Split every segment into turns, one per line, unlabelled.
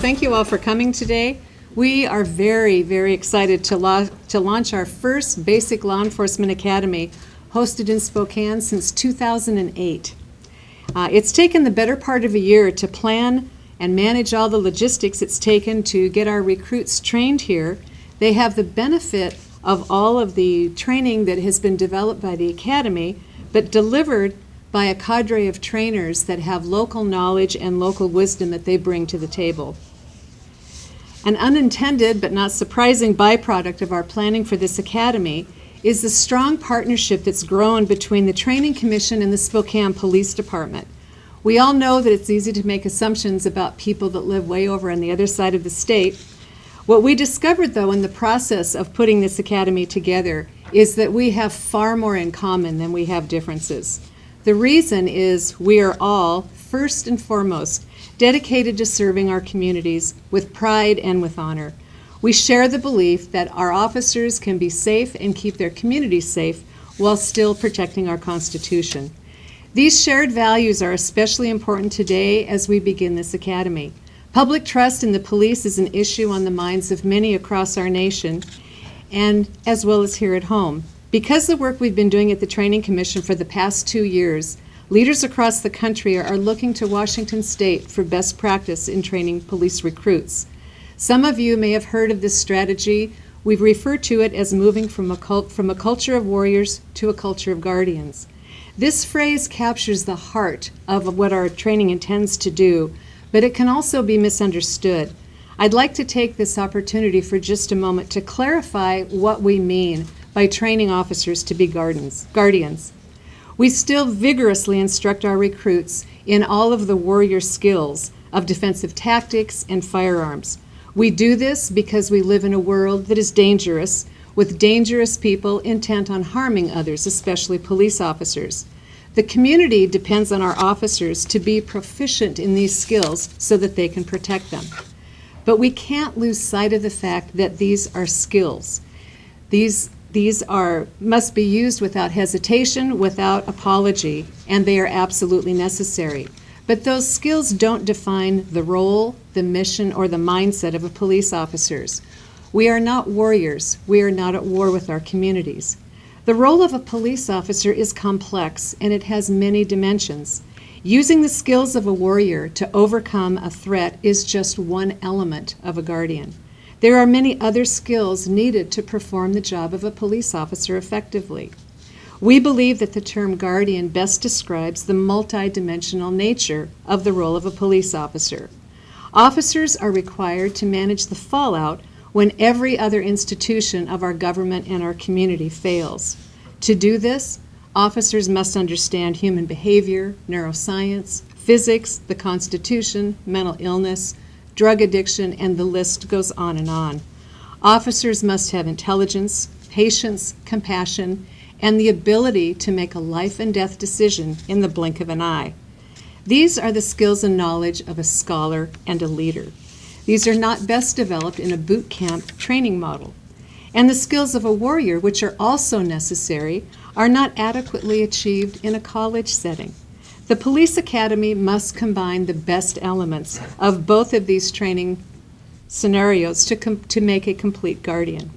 thank you all for coming today. We are very, very excited to launch our first Basic Law Enforcement Academy, hosted in Spokane since 2008. It's taken the better part of a year to plan and manage all the logistics it's taken to get our recruits trained here. They have the benefit of all of the training that has been developed by the Academy, but delivered by a cadre of trainers that have local knowledge and local wisdom that they bring to the table. An unintended but not surprising byproduct of our planning for this academy is the strong partnership that's grown between the Training Commission and the Spokane Police Department. We all know that it's easy to make assumptions about people that live way over on the other side of the state. What we discovered, though, in the process of putting this academy together is that we have far more in common than we have differences. The reason is we are all, first and foremost, dedicated to serving our communities with pride and with honor. We share the belief that our officers can be safe and keep their communities safe while still protecting our Constitution. These shared values are especially important today as we begin this academy. Public trust in the police is an issue on the minds of many across our nation, and as well as here at home. Because of the work we've been doing at the Training Commission for the past 2 years, leaders across the country are looking to Washington State for best practice in training police recruits. Some of you may have heard of this strategy. We've referred to it as moving from a culture of warriors to a culture of guardians. This phrase captures the heart of what our training intends to do, but it can also be misunderstood. I'd like to take this opportunity for just a moment to clarify what we mean by training officers to be guardians. We still vigorously instruct our recruits in all of the warrior skills of defensive tactics and firearms. We do this because we live in a world that is dangerous, with dangerous people intent on harming others, especially police officers. The community depends on our officers to be proficient in these skills so that they can protect them. But we can't lose sight of the fact that these are skills. These must be used without hesitation, without apology, and they are absolutely necessary. But those skills don't define the role, the mission, or the mindset of a police officers. We are not warriors. We are not at war with our communities. The role of a police officer is complex, and it has many dimensions. Using the skills of a warrior to overcome a threat is just one element of a guardian. There are many other skills needed to perform the job of a police officer effectively. We believe that the term guardian best describes the multidimensional nature of the role of a police officer. Officers are required to manage the fallout when every other institution of our government and our community fails. To do this, officers must understand human behavior, neuroscience, physics, the Constitution, mental illness, drug addiction, and the list goes on and on. Officers must have intelligence, patience, compassion, and the ability to make a life and death decision in the blink of an eye. These are the skills and knowledge of a scholar and a leader. These are not best developed in a boot camp training model. And the skills of a warrior, which are also necessary, are not adequately achieved in a college setting. The police academy must combine the best elements of both of these training scenarios to make a complete guardian.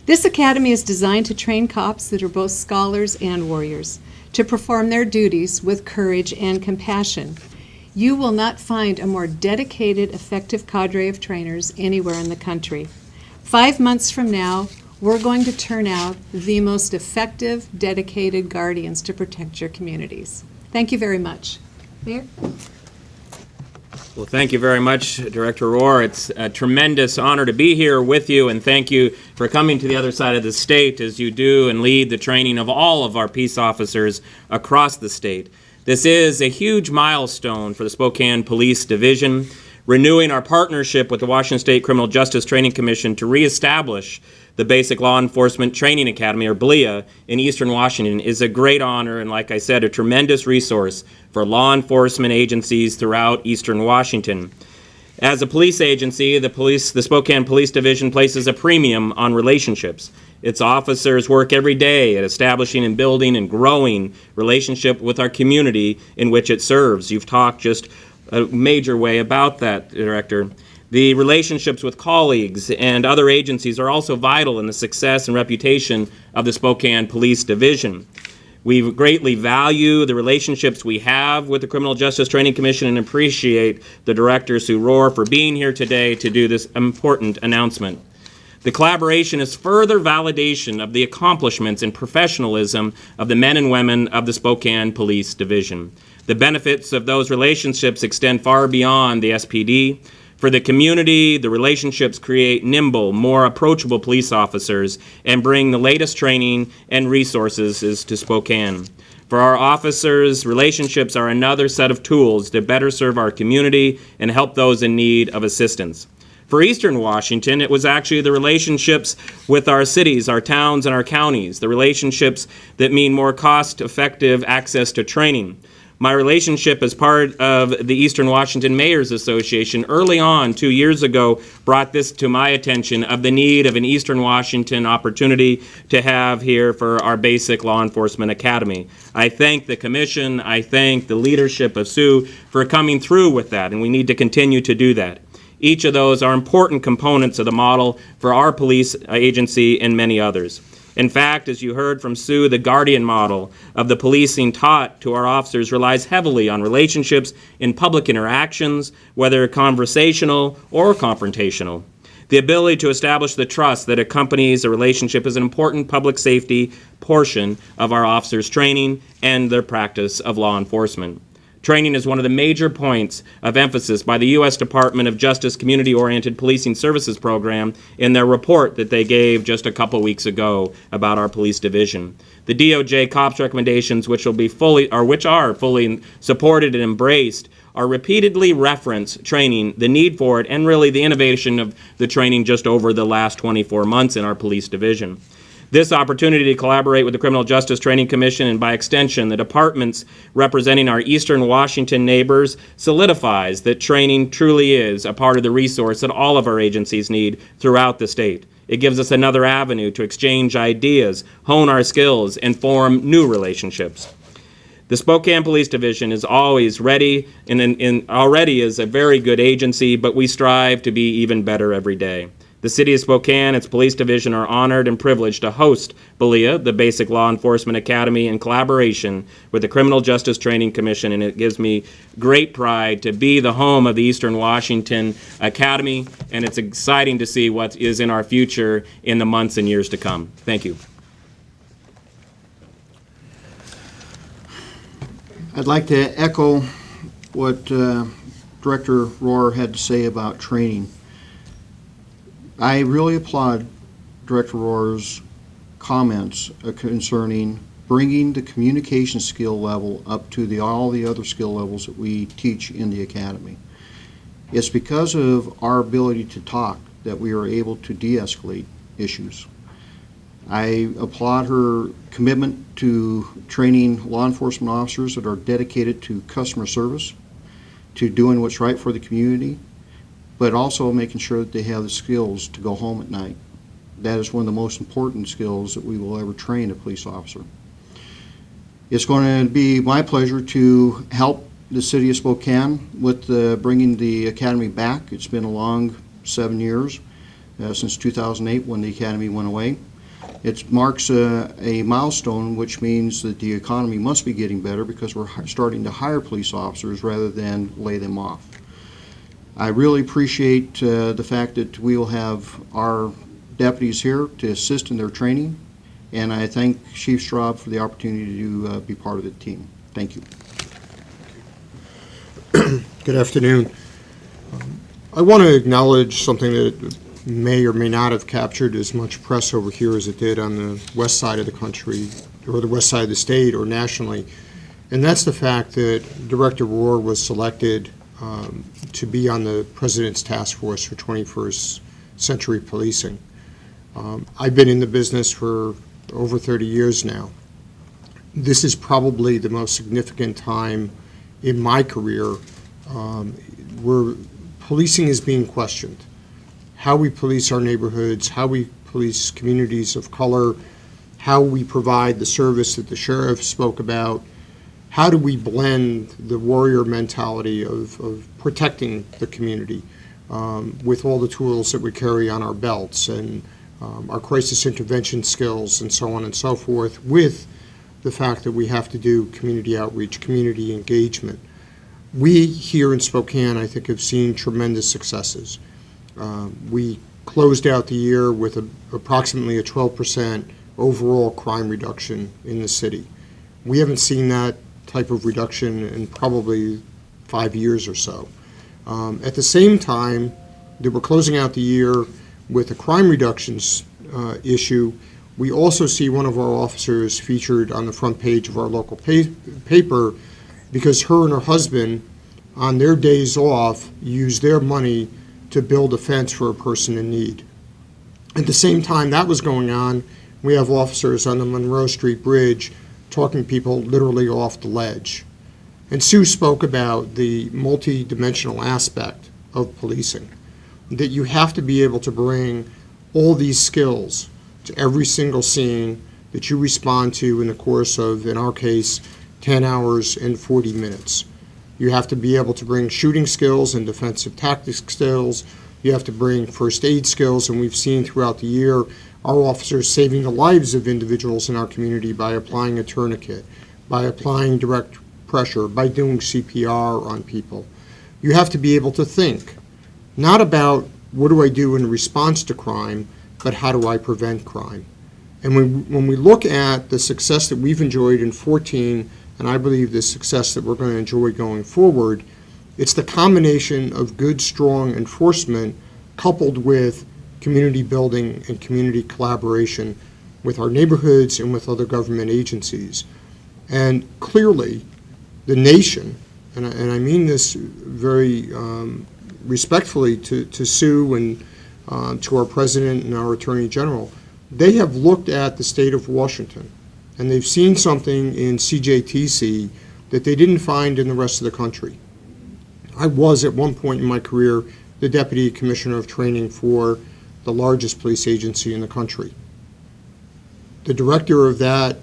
This academy is designed to train cops that are both scholars and warriors to perform their duties with courage and compassion. You will not find a more dedicated, effective cadre of trainers anywhere in the country. 5 months from now, we're going to turn out the most effective, dedicated guardians to protect your communities. Thank you very much. Mayor?
Well, thank you very much, Director Rohr. It's a tremendous honor to be here with you, and thank you for coming to the other side of the state as you do and lead the training of all of our peace officers across the state. This is a huge milestone for the Spokane Police Division. Renewing our partnership with the Washington State Criminal Justice Training Commission to reestablish the Basic Law Enforcement Training Academy, or BLEA, in Eastern Washington is a great honor and, like I said, a tremendous resource for law enforcement agencies throughout Eastern Washington. As a police agency, the Spokane Police Division places a premium on relationships. Its officers work every day at establishing and building and growing relationship with our community in which it serves. You've talked just a major way about that, Director. The relationships with colleagues and other agencies are also vital in the success and reputation of the Spokane Police Division. We greatly value the relationships we have with the Criminal Justice Training Commission and appreciate the Director, Sue Rohr, for being here today to do this important announcement. The collaboration is further validation of the accomplishments and professionalism of the men and women of the Spokane Police Division. The benefits of those relationships extend far beyond the SPD. For the community, the relationships create nimble, more approachable police officers and bring the latest training and resources to Spokane. For our officers, relationships are another set of tools to better serve our community and help those in need of assistance. For Eastern Washington, it was actually the relationships with our cities, our towns, and our counties, the relationships that mean more cost-effective access to training. My relationship as part of the Eastern Washington Mayors Association early on 2 years ago brought this to my attention of the need of an Eastern Washington opportunity to have here for our basic law enforcement academy. I thank the commission, I thank the leadership of Sue for coming through with that, and we need to continue to do that. Each of those are important components of the model for our police agency and many others. In fact, as you heard from Sue, the guardian model of the policing taught to our officers relies heavily on relationships in public interactions, whether conversational or confrontational. The ability to establish the trust that accompanies a relationship is an important public safety portion of our officers' training and their practice of law enforcement. Training is one of the major points of emphasis by the U.S. Department of Justice Community-Oriented Policing Services Program in their report that they gave just a couple weeks ago about our police division. The DOJ COPS recommendations, which are fully supported and embraced, are repeatedly reference training, the need for it, and really the innovation of the training just over the last 24 months in our police division. This opportunity to collaborate with the Criminal Justice Training Commission and by extension the departments representing our Eastern Washington neighbors solidifies that training truly is a part of the resource that all of our agencies need throughout the state. It gives us another avenue to exchange ideas, hone our skills, and form new relationships. The Spokane Police Division is always ready and already is a very good agency, but we strive to be even better every day. The City of Spokane, its police division, are honored and privileged to host BLEA, the Basic Law Enforcement Academy, in collaboration with the Criminal Justice Training Commission, and it gives me great pride to be the home of the Eastern Washington Academy, and it's exciting to see what is in our future in the months and years to come. Thank you.
I'd like to echo what Director Rohr had to say about training. I really applaud Director Rohr's comments concerning bringing the communication skill level up to all the other skill levels that we teach in the academy. It's because of our ability to talk that we are able to de-escalate issues. I applaud her commitment to training law enforcement officers that are dedicated to customer service, to doing what's right for the community, but also making sure that they have the skills to go home at night. That is one of the most important skills that we will ever train a police officer. It's going to be my pleasure to help the City of Spokane with bringing the Academy back. It's been a long 7 years, since 2008 when the Academy went away. It marks a milestone, which means that the economy must be getting better because we're starting to hire police officers rather than lay them off. I really appreciate the fact that we will have our deputies here to assist in their training, and I thank Chief Straub for the opportunity to be part of the team. Thank you.
Good afternoon. I want to acknowledge something that may or may not have captured as much press over here as it did on the west side of the country or the west side of the state or nationally, and that's the fact that Director Rohr was selected to be on the President's Task Force for 21st Century Policing. I've been in the business for over 30 years now. This is probably the most significant time in my career where policing is being questioned. How we police our neighborhoods, how we police communities of color, how we provide the service that the sheriff spoke about. How do we blend the warrior mentality of protecting the community with all the tools that we carry on our belts and our crisis intervention skills and so on and so forth, with the fact that we have to do community outreach, community engagement. We here in Spokane, I think, have seen tremendous successes. We closed out the year with approximately a 12% overall crime reduction in the city. We haven't seen that type of reduction in probably 5 years or so. At the same time that we're closing out the year with a crime reductions issue, we also see one of our officers featured on the front page of our local paper because her and her husband, on their days off, use their money to build a fence for a person in need. At the same time that was going on, we have officers on the Monroe Street Bridge talking people literally off the ledge. And Sue spoke about the multi-dimensional aspect of policing, that you have to be able to bring all these skills to every single scene that you respond to in the course of, in our case, 10 hours and 40 minutes. You have to be able to bring shooting skills and defensive tactics skills. You have to bring first aid skills, and we've seen throughout the year our officers saving the lives of individuals in our community by applying a tourniquet, by applying direct pressure, by doing CPR on people. You have to be able to think, not about what do I do in response to crime, but how do I prevent crime? And when we look at the success that we've enjoyed in 2014, and I believe the success that we're going to enjoy going forward, it's the combination of good, strong enforcement coupled with community building and community collaboration with our neighborhoods and with other government agencies. And clearly, the nation, and I mean this very respectfully to Sue and to our President and our Attorney General, they have looked at the state of Washington and they've seen something in CJTC that they didn't find in the rest of the country. I was at one point in my career the Deputy Commissioner of Training for the largest police agency in the country. The director of that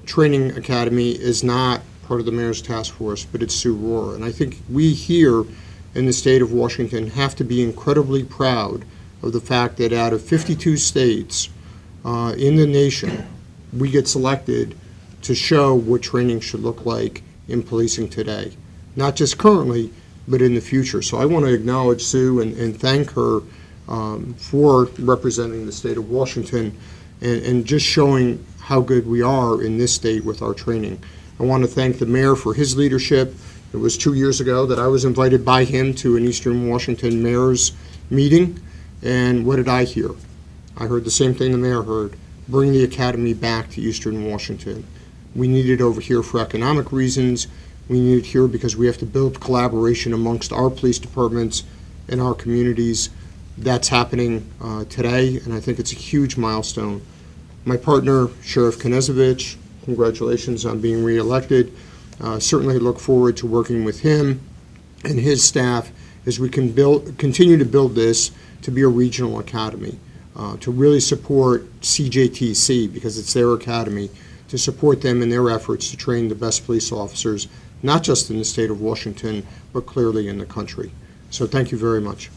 training academy is not part of the Mayor's Task Force, but it's Sue Rohr. And I think we here in the state of Washington have to be incredibly proud of the fact that out of 52 states in the nation, we get selected to show what training should look like in policing today. Not just currently, but in the future. So I want to acknowledge Sue and thank her for representing the state of Washington and just showing how good we are in this state with our training. I want to thank the mayor for his leadership. It was 2 years ago that I was invited by him to an Eastern Washington mayor's meeting, and what did I hear? I heard the same thing the mayor heard: bring the academy back to Eastern Washington. We need it over here for economic reasons. We need it here because we have to build collaboration amongst our police departments and our communities. That's happening today, and I think it's a huge milestone. My partner, Sheriff Knezovich, congratulations on being reelected. Certainly look forward to working with him and his staff as we can continue to build this to be a regional academy, to really support CJTC, because it's their academy, to support them in their efforts to train the best police officers, not just in the state of Washington, but clearly in the country. So thank you very much.